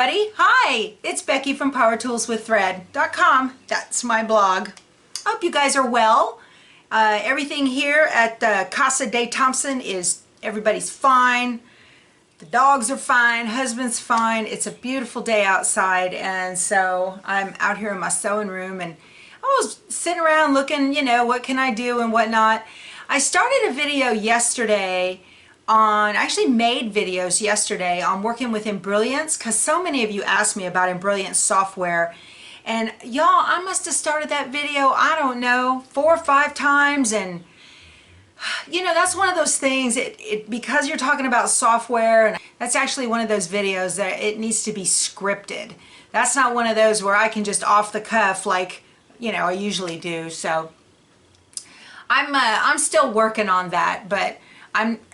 everybody. Hi, it's Becky from PowerToolsWithThread.com. That's my blog. Hope you guys are well. Everything here at Casa de Thompson is, everybody's fine. The dogs are fine, husband's fine. It's a beautiful day outside, and so I'm out here in my sewing room, and I was sitting around looking, you know, what can I do and whatnot. I started a video yesterday I actually made videos yesterday on working with Embrilliance, because so many of you asked me about Embrilliance software, and y'all, I must have started that video, I don't know, 4 or 5 times, and you know, that's one of those things, because you're talking about software, and that's actually one of those videos that it needs to be scripted. That's not one of those where I can just off the cuff like, you know, I usually do. So I'm still working on that, but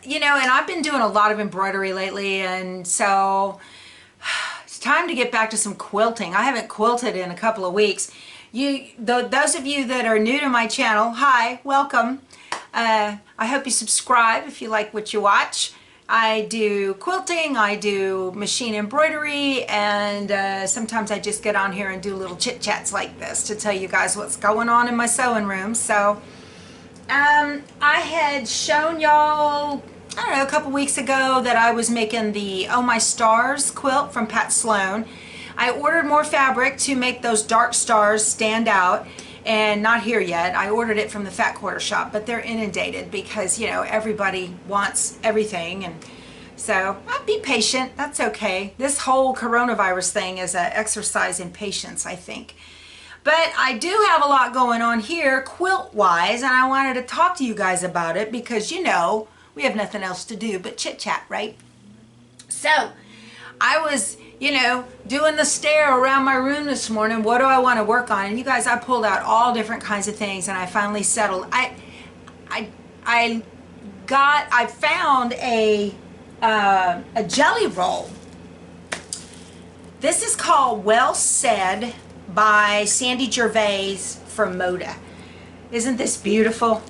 you know, and I've been doing a lot of embroidery lately, and so it's time to get back to some quilting. I haven't quilted in a couple of weeks. Those of you that are new to my channel, hi, welcome. I hope you subscribe if you like what you watch. I do quilting, I do machine embroidery, and sometimes I just get on here and do little chit chats like this to tell you guys what's going on in my sewing room. So I had shown y'all, I don't know, a couple weeks ago that I was making the Oh My Stars quilt from Pat Sloan. I ordered more fabric to make those dark stars stand out, and not here yet. I ordered it from the Fat Quarter Shop, but they're inundated because, you know, everybody wants everything, and so I'll be patient. That's okay. This whole coronavirus thing is an exercise in patience, I think. But I do have a lot going on here quilt-wise, and I wanted to talk to you guys about it because, you know, we have nothing else to do but chit-chat, right? So I was, you know, doing the stare around my room this morning. What do I want to work on? And you guys, I pulled out all different kinds of things, and I finally settled. I found a jelly roll. This is called Well Said by Sandy Gervais from Moda. Isn't this beautiful?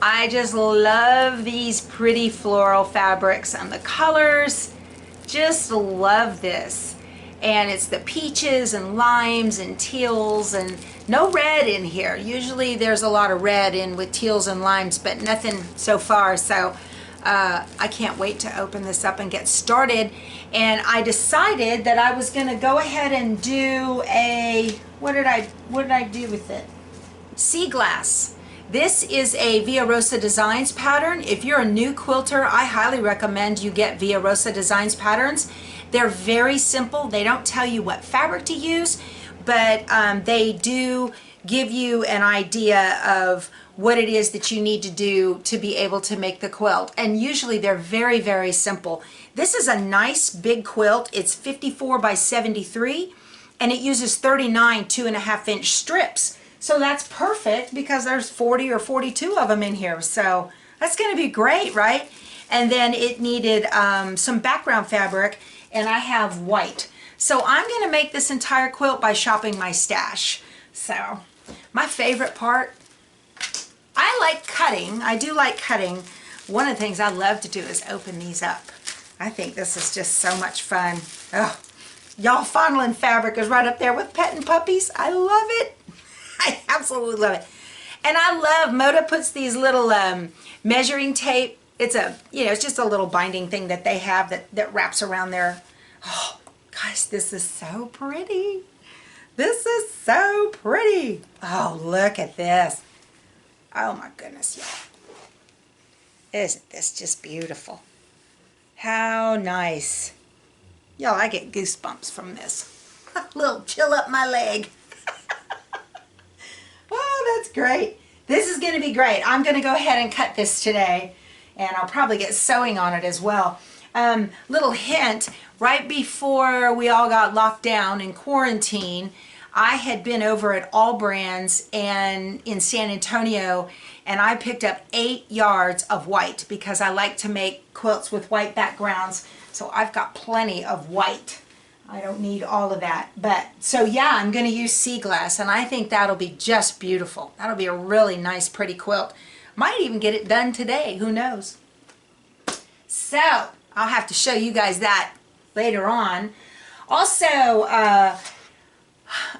I just love these pretty floral fabrics and the colors. Just love this. And it's the peaches and limes and teals, and no red in here. Usually there's a lot of red in with teals and limes, but nothing so far. So I can't wait to open this up and get started. And I decided that I was going to go ahead and do a, what did I do with it? Sea glass. This is a Via Rosa Designs pattern. If you're a new quilter, I highly recommend you get Via Rosa Designs patterns. They're very simple. They don't tell you what fabric to use, but they do give you an idea of what it is that you need to do to be able to make the quilt. And usually they're very, very simple. This is a nice big quilt. It's 54 by 73, and it uses 39 2.5-inch strips. So that's perfect because there's 40 or 42 of them in here. So that's going to be great, right? And then it needed some background fabric, and I have white. So I'm going to make this entire quilt by shopping my stash. So my favorite part, I like cutting. I do like cutting. One of the things I love to do is open these up. I think this is just so much fun. Oh, y'all, fondling fabric is right up there with petting puppies. I love it. I absolutely love it. And I love, Moda puts these little measuring tape. It's a, you know, it's just a little binding thing that they have that wraps around there. Oh, gosh, this is so pretty. This is so pretty. Oh, look at this. Oh my goodness, y'all. Isn't this just beautiful? How nice. Y'all, I get goosebumps from this. A little chill up my leg. Oh, that's great. This is going to be great. I'm going to go ahead and cut this today, and I'll probably get sewing on it as well. Little hint, right before we all got locked down in quarantine, I had been over at All Brands and in San Antonio, and I picked up 8 yards of white because I like to make quilts with white backgrounds. So I've got plenty of white. I don't need all of that. But so yeah, I'm going to use sea glass, and I think that'll be just beautiful. That'll be a really nice, pretty quilt. Might even get it done today. Who knows? So I'll have to show you guys that later on. Also, I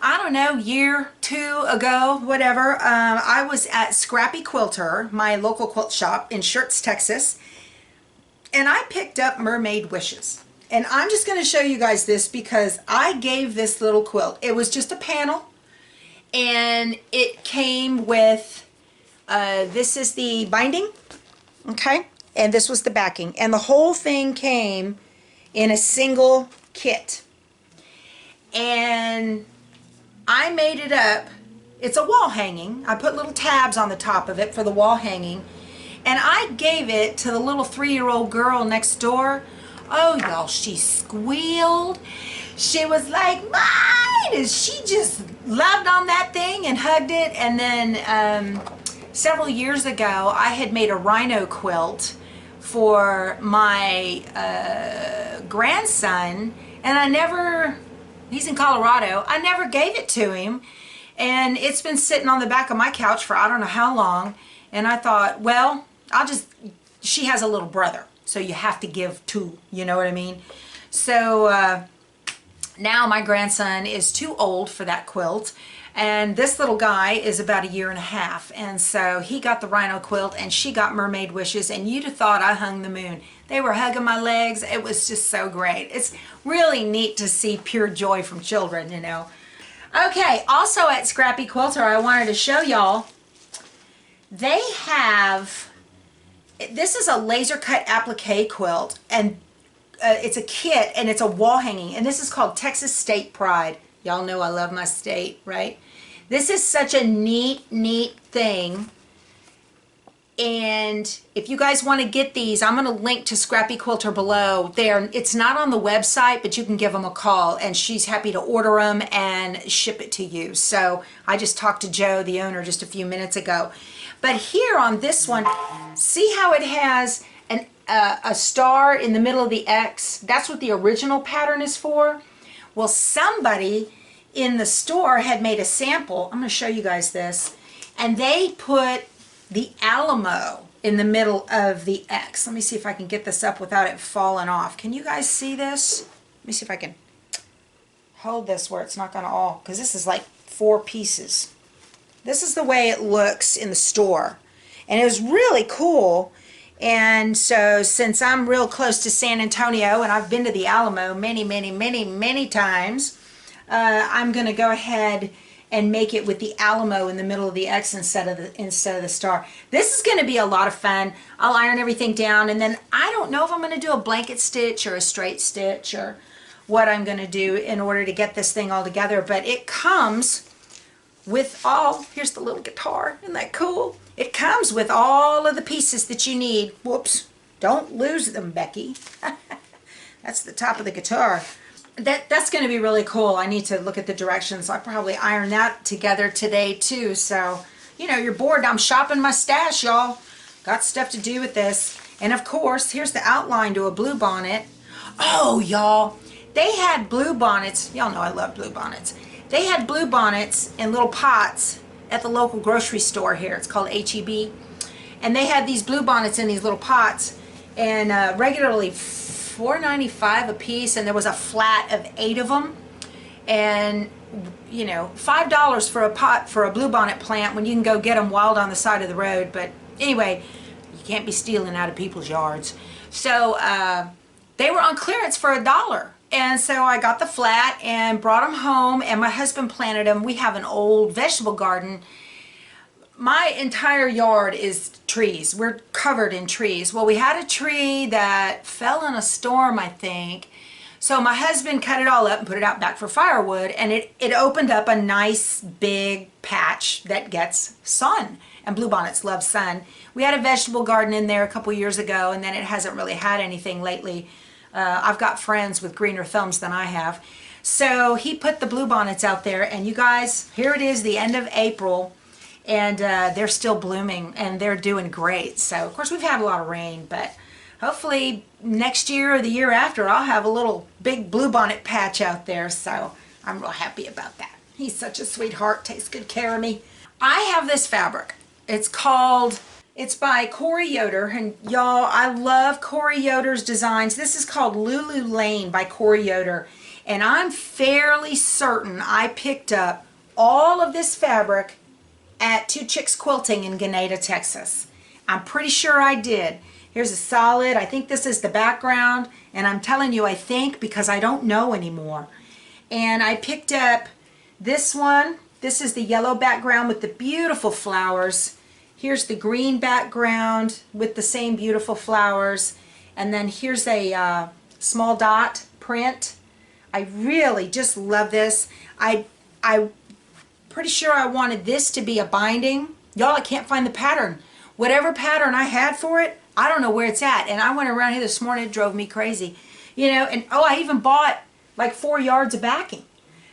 don't know, year, two ago, whatever, I was at Scrappy Quilter, my local quilt shop in Shirts, Texas, and I picked up Mermaid Wishes. And I'm just going to show you guys this because I gave this little quilt. It was just a panel, and it came with, this is the binding, okay? And this was the backing. And the whole thing came in a single kit. And I made it up. It's a wall hanging. I put little tabs on the top of it for the wall hanging. And I gave it to the little 3-year-old girl next door. Oh, y'all, she squealed. She was like, mine! And she just loved on that thing and hugged it. And then several years ago, I had made a rhino quilt for my grandson. And I never, he's in Colorado, I never gave it to him. And it's been sitting on the back of my couch for I don't know how long. And I thought, well, she has a little brother, so you have to give two, you know what I mean? So now my grandson is too old for that quilt, and this little guy is about 1.5 years, and so he got the rhino quilt and she got Mermaid Wishes, and you'd have thought I hung the moon. They were hugging my legs. It was just so great. It's really neat to see pure joy from children, you know. Okay, also at Scrappy Quilter, I wanted to show y'all, they have, this is a laser cut applique quilt, and it's a kit, and it's a wall hanging, and this is called Texas State Pride. Y'all know I love my state, right? This is such a neat thing. And if you guys want to get these, I'm going to link to Scrappy Quilter below. It's not on the website, but you can give them a call, and she's happy to order them and ship it to you. So I just talked to Joe, the owner, just a few minutes ago. But here on this one, see how it has a star in the middle of the X? That's what the original pattern is for. Well, somebody in the store had made a sample. I'm going to show you guys this. And they put the Alamo in the middle of the X. Let me see if I can get this up without it falling off. Can you guys see this? Let me see if I can hold this where it's not going to all, because this is like 4 pieces. This is the way it looks in the store. And it was really cool. And so since I'm real close to San Antonio, and I've been to the Alamo many times, I'm going to go ahead and make it with the Alamo in the middle of the X instead of the star. This is going to be a lot of fun. I'll iron everything down, and then I don't know if I'm going to do a blanket stitch or a straight stitch or what I'm going to do in order to get this thing all together. But it comes with all, here's the little guitar, isn't that cool? It comes with all of the pieces that you need. Whoops, don't lose them, Becky. That's the top of the guitar. That's going to be really cool. I need to look at the directions. I'll probably iron that together today too. So, you know, you're bored. I'm shopping my stash, y'all. Got stuff to do with this. And of course, here's the outline to a Bluebonnet. Oh, y'all, they had Bluebonnets. Y'all know I love Bluebonnets. They had Bluebonnets in little pots at the local grocery store here. It's called H-E-B. And they had these Bluebonnets in these little pots, and regularly $4.95 a piece, and there was a flat of 8 of them. And you know, $5 for a pot for a Bluebonnet plant when you can go get them wild on the side of the road. But anyway, you can't be stealing out of people's yards. So they were on clearance for $1. And so I got the flat and brought them home, and my husband planted them. We have an old vegetable garden. My entire yard is trees. We're covered in trees. Well, we had a tree that fell in a storm, I think. So my husband cut it all up and put it out back for firewood, and it opened up a nice big patch that gets sun. And Bluebonnets love sun. We had a vegetable garden in there a couple years ago, and then it hasn't really had anything lately. I've got friends with greener thumbs than I have. So he put the Bluebonnets out there, and you guys, here it is, the end of April, and they're still blooming, and they're doing great. So of course we've had a lot of rain, but hopefully next year or the year after I'll have a little big Bluebonnet patch out there. So I'm real happy about that. He's such a sweetheart, takes good care of me. I have this fabric. It's by Corey Yoder, and y'all, I love Corey Yoder's designs. This is called Lulu Lane by Corey Yoder, And I'm fairly certain I picked up all of this fabric at Two Chicks Quilting in Grenada, Texas. I'm pretty sure I did. Here's a solid, I think this is the background, and I'm telling you I think because I don't know anymore. And I picked up this one. This is the yellow background with the beautiful flowers. Here's the green background with the same beautiful flowers. And then here's a small dot print. I really just love this. I'm pretty sure I wanted this to be a binding. Y'all, I can't find the pattern. Whatever pattern I had for it, I don't know where it's at. And I went around here this morning, it drove me crazy. You know, and oh, I even bought like 4 yards of backing.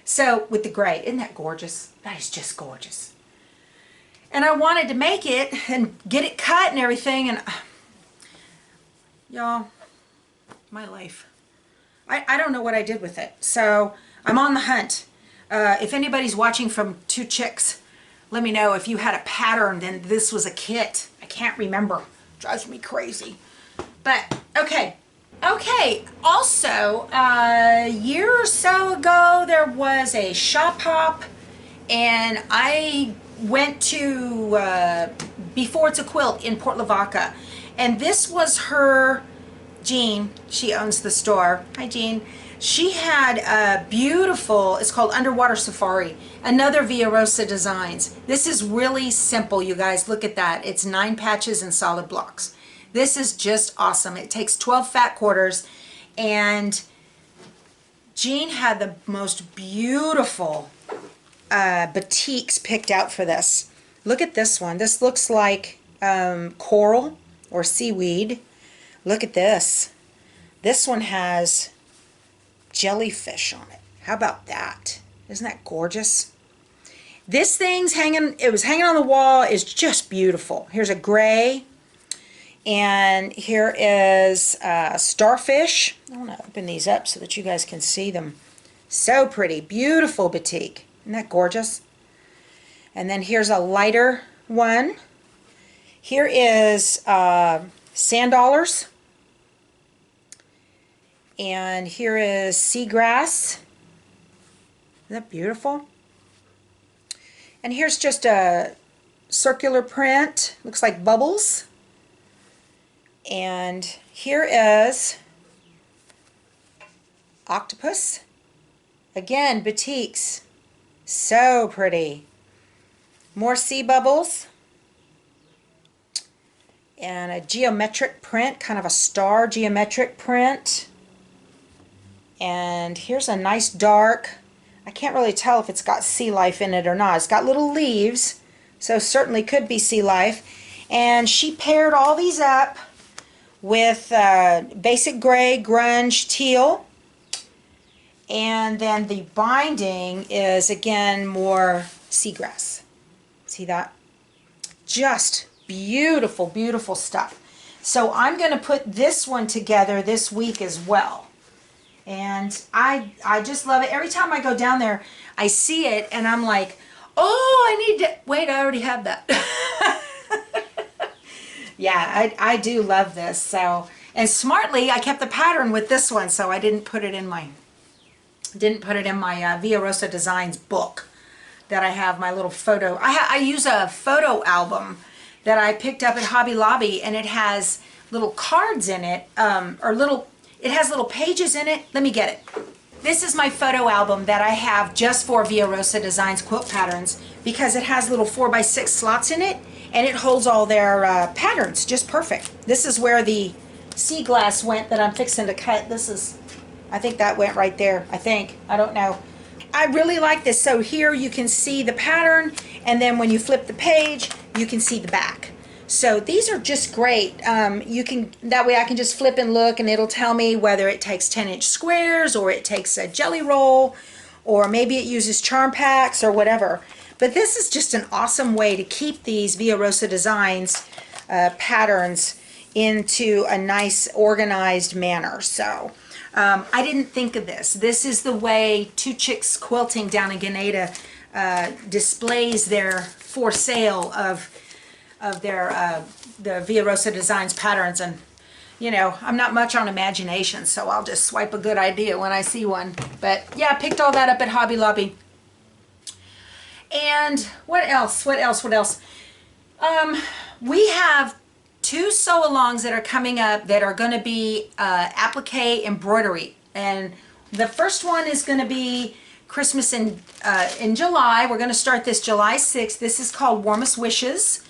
So with the gray, isn't that gorgeous? That is just gorgeous. And I wanted to make it and get it cut and everything. And y'all, my life. I don't know what I did with it. So I'm on the hunt. If anybody's watching from Two Chicks, let me know if you had a pattern, then this was a kit. I can't remember. Drives me crazy. But okay. Okay, also, a year or so ago, there was a shop hop, and I went to Beefore It's a Quilt in Port Lavaca, and this was her, Jean, she owns the store. Hi, Jean. She had a beautiful, it's called Underwater Safari, another Via Rosa Designs. This is really simple, you guys. Look at that. It's 9 patches and solid blocks. This is just awesome. It takes 12 fat quarters, and Jean had the most beautiful batiks picked out for this. Look at this one. This looks like coral or seaweed. Look at this. This one has jellyfish on it. How about that? Isn't that gorgeous? This thing's hanging, it was hanging on the wall, is just beautiful. Here's a gray. And here is starfish. I want to open these up so that you guys can see them. So pretty. Beautiful batik. Isn't that gorgeous? And then here's a lighter one. Here is sand dollars. And here is seagrass. Isn't that beautiful? And here's just a circular print. Looks like bubbles. And here is octopus. Again, batiks. So pretty. More sea bubbles. And a geometric print, kind of a star geometric print. And here's a nice dark, I can't really tell if it's got sea life in it or not. It's got little leaves, so certainly could be sea life. And she paired all these up with basic gray, grunge, teal. And then the binding is, again, more seagrass. See that? Just beautiful, beautiful stuff. So I'm going to put this one together this week as well. And I just love it. Every time I go down there, I see it, and I'm like, oh, I need to, wait, I already have that. Yeah, I do love this. So, and smartly, I kept the pattern with this one, so I didn't put it in my Via Rosa Designs book that I have, my little photo. I use a photo album that I picked up at Hobby Lobby, and it has little cards in it, it has little pages in it. Let me get it. This is my photo album that I have just for Via Rosa Designs quilt patterns, because it has little 4x6 slots in it, and it holds all their patterns just perfect. This is where the sea glass went that I'm fixing to cut. This is, I think that went right there. I don't know. I really like this. So here you can see the pattern, and then when you flip the page, you can see the back. So these are just great. That way I can just flip and look, and it'll tell me whether it takes 10-inch squares, or it takes a jelly roll, or maybe it uses charm packs or whatever. But this is just an awesome way to keep these Via Rosa Designs patterns into a nice organized manner. So I didn't think of this. This is the way Two Chicks Quilting down in Grenada displays their for sale of their the Via Rosa Designs patterns. And you know, I'm not much on imagination, so I'll just swipe a good idea when I see one. But yeah, I picked all that up at Hobby Lobby. And what else? What else? What else? We have 2 sew-alongs that are coming up that are going to be applique embroidery. And the first one is going to be Christmas in July. We're going to start this July 6th. This is called Warmest Wishes.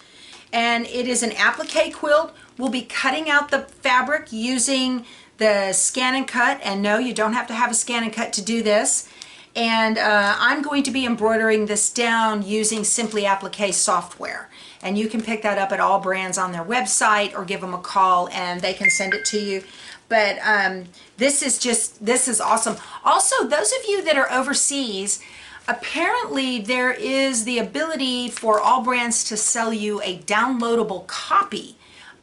And it is an applique quilt. We'll be cutting out the fabric using the scan and cut. And no, you don't have to have a scan and cut to do this. And I'm going to be embroidering this down using Simply Applique software. And you can pick that up at all brands on their website or give them a call and they can send it to you. But this is awesome. Also, those of you that are overseas, apparently there is the ability for all brands to sell you a downloadable copy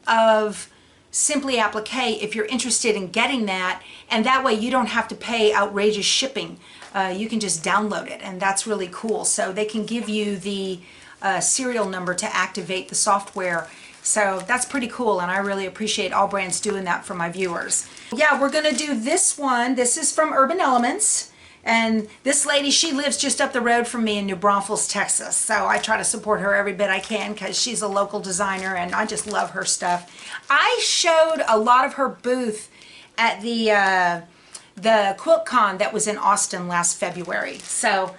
of Simply Applique if you're interested in getting that. And that way you don't have to pay outrageous shipping. You can just download it, and that's really cool. So they can give you the serial number to activate the software. So that's pretty cool, and I really appreciate all brands doing that for my viewers. Yeah, we're gonna do this one. This is from Urban Elements, and this lady, she lives just up the road from me in New Braunfels, Texas. So I try to support her every bit I can because she's a local designer and I just love her stuff. I showed a lot of her booth at the QuiltCon that was in Austin last February. So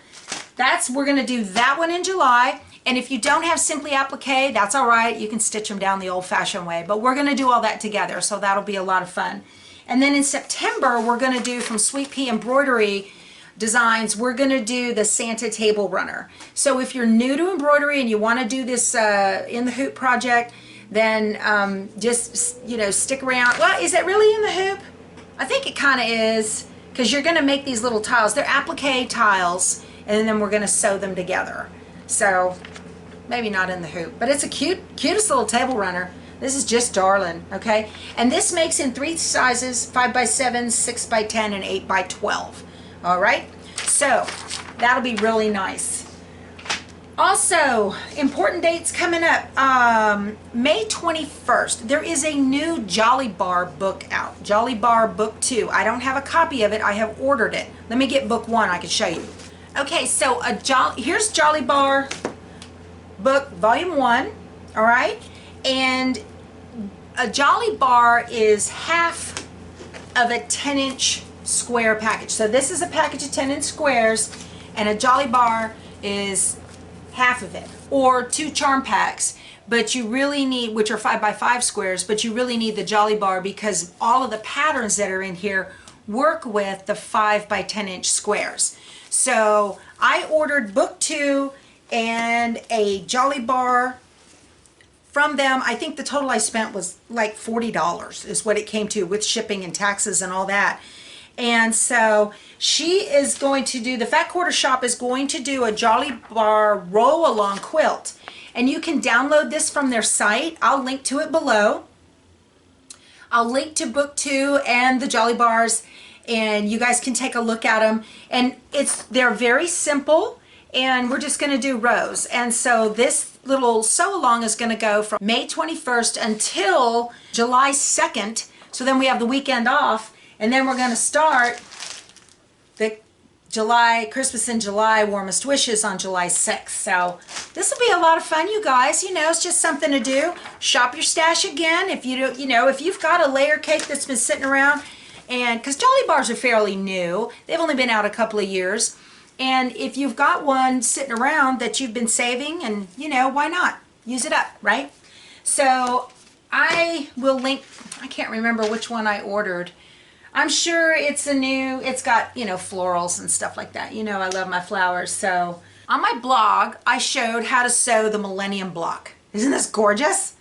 we're gonna do that one in July. And if you don't have Simply Applique, that's all right. You can stitch them down the old-fashioned way. But we're gonna do all that together, so that'll be a lot of fun. And then in September, we're gonna do from Sweet Pea Embroidery Designs, we're gonna do the Santa Table Runner. So if you're new to embroidery and you wanna do this in the hoop project, then just, you know, stick around. Well, is it really in the hoop? I think it kind of is, because you're going to make these little tiles. They're applique tiles, and then we're going to sew them together. So maybe not in the hoop, but it's a cutest little table runner. This is just darling, okay? And this makes in 3 sizes, 5x7, 6x10, and 8x12. All right? So that'll be really nice. Also, important dates coming up. May 21st, there is a new Jolly Bar book out. Jolly Bar Book 2. I don't have a copy of it. I have ordered it. Let me get Book 1. I can show you. Okay, so here's Jolly Bar Book Volume 1. All right? And a Jolly Bar is half of a 10-inch square package. So this is a package of 10-inch squares, and a Jolly Bar is half of it, or 2 charm packs, but you really need, which are 5x5 squares, but you really need the Jolly Bar because all of the patterns that are in here work with the 5x10-inch squares. So I ordered Book 2 and a Jolly Bar from them. I think the total I spent was like $40 is what it came to with shipping and taxes and all that. And so she is going to do, the Fat Quarter Shop is going to do a Jolly Bar roll-along quilt. And you can download this from their site. I'll link to it below. I'll link to Book 2 and the Jolly Bars, and you guys can take a look at them. And they're very simple, and we're just going to do rows. And so this little sew-along is going to go from May 21st until July 2nd. So then we have the weekend off. And then we're going to start the Christmas in July Warmest Wishes on July 6th. So this will be a lot of fun, you guys. You know, it's just something to do. Shop your stash again. If if you've got a layer cake that's been sitting around, and because Jolly Bars are fairly new, they've only been out a couple of years. And if you've got one sitting around that you've been saving, and why not use it up, right? So I will link. I can't remember which one I ordered. I'm sure it's got, florals and stuff like that. I love my flowers. So on my blog, I showed how to sew the Millennium block. Isn't this gorgeous?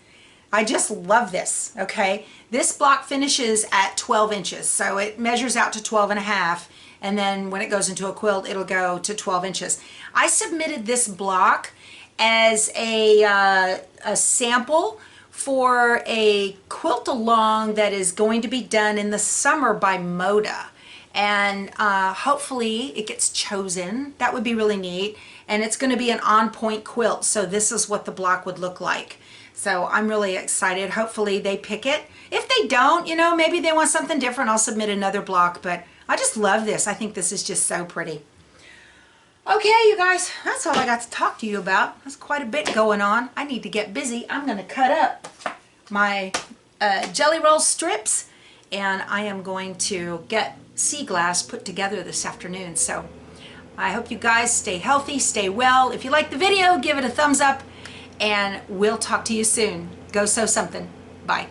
I just love this, okay? This block finishes at 12 inches. So it measures out to 12 and a half. And then when it goes into a quilt, it'll go to 12 inches. I submitted this block as a sample for a quilt along that is going to be done in the summer by Moda, and hopefully it gets chosen. That would be really neat. And it's going to be an on-point quilt, so this is what the block would look like. So I'm really excited. Hopefully they pick it. If they don't, you know, maybe they want something different, I'll submit another block. But I just love this. I think this is just so pretty. Okay, you guys, that's all I got to talk to you about. There's quite a bit going on. I need to get busy. I'm going to cut up my jelly roll strips, and I am going to get sea glass put together this afternoon. So I hope you guys stay healthy, stay well. If you like the video, give it a thumbs up, and we'll talk to you soon. Go sew something. Bye.